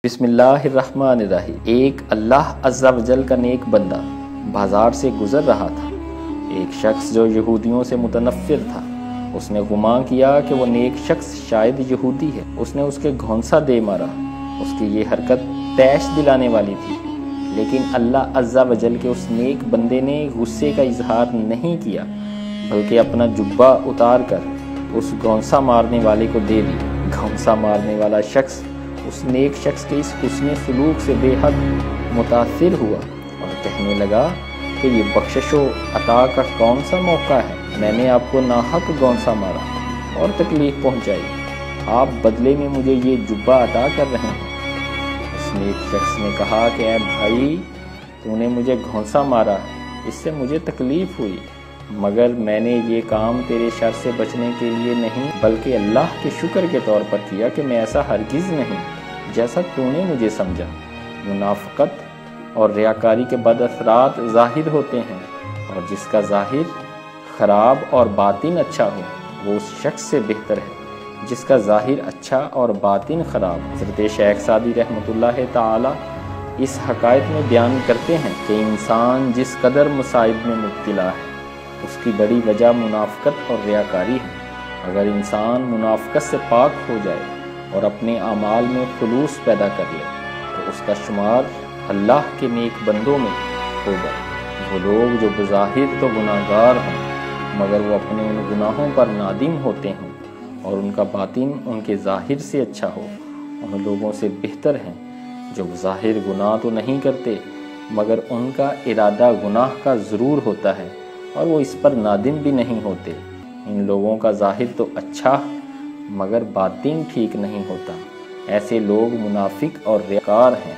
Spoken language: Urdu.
بسم اللہ الرحمن الرحیم۔ ایک اللہ عز و جل کا نیک بندہ بازار سے گزر رہا تھا۔ ایک شخص جو یہودیوں سے متنفر تھا، اس نے گمان کیا کہ وہ نیک شخص شاید یہودی ہے۔ اس نے اس کے گھونسا دے مارا۔ اس کی یہ حرکت طیش دلانے والی تھی، لیکن اللہ عز و جل کے اس نیک بندے نے غصے کا اظہار نہیں کیا، بلکہ اپنا جبہ اتار کر اس گھونسا مارنے والے کو دے دی۔ گھونسا مارنے والا شخص اس نیک شخص کے اس حسن سلوک سے بے حد متاثر ہوا اور کہنے لگا کہ یہ بخشش و عطا کا کون سا موقع ہے؟ میں نے آپ کو ناحق گھونسا مارا اور تکلیف پہنچائی، آپ بدلے میں مجھے یہ جبہ عطا کر رہے ہیں۔ اس نیک شخص نے کہا کہ اے بھائی، تو نے مجھے گھونسا مارا، اس سے مجھے تکلیف ہوئی، مگر میں نے یہ کام تیرے شر سے بچنے کے لیے نہیں بلکہ اللہ کے شکر کے طور پر کیا کہ میں ایسا ہرگز نہیں جیسا تو نے مجھے سمجھا۔ منافقت اور ریاکاری کے بد اثرات ظاہر ہوتے ہیں، اور جس کا ظاہر خراب اور باطن اچھا ہو وہ اس شخص سے بہتر ہے جس کا ظاہر اچھا اور باطن خراب۔ حضرت شیخ سعدی رحمۃ اللہ تعالی اس حقائق میں بیان کرتے ہیں کہ انسان جس قدر مصائب میں مبتلا ہے، اس کی بڑی وجہ منافقت اور ریاکاری ہے۔ اگر انسان منافقت سے پاک ہو جائے اور اپنے اعمال میں خلوص پیدا کر لے تو اس کا شمار اللہ کے نیک بندوں میں ہوگا۔ وہ لوگ جو بظاہر تو گناہگار ہوں مگر وہ اپنے ان گناہوں پر نادم ہوتے ہیں اور ان کا باطن ان کے ظاہر سے اچھا ہو، ان لوگوں سے بہتر ہیں جو ظاہر گناہ تو نہیں کرتے مگر ان کا ارادہ گناہ کا ضرور ہوتا ہے اور وہ اس پر نادم بھی نہیں ہوتے۔ ان لوگوں کا ظاہر تو اچھا مگر باطن ٹھیک نہیں ہوتا۔ ایسے لوگ منافق اور ریاکار ہیں۔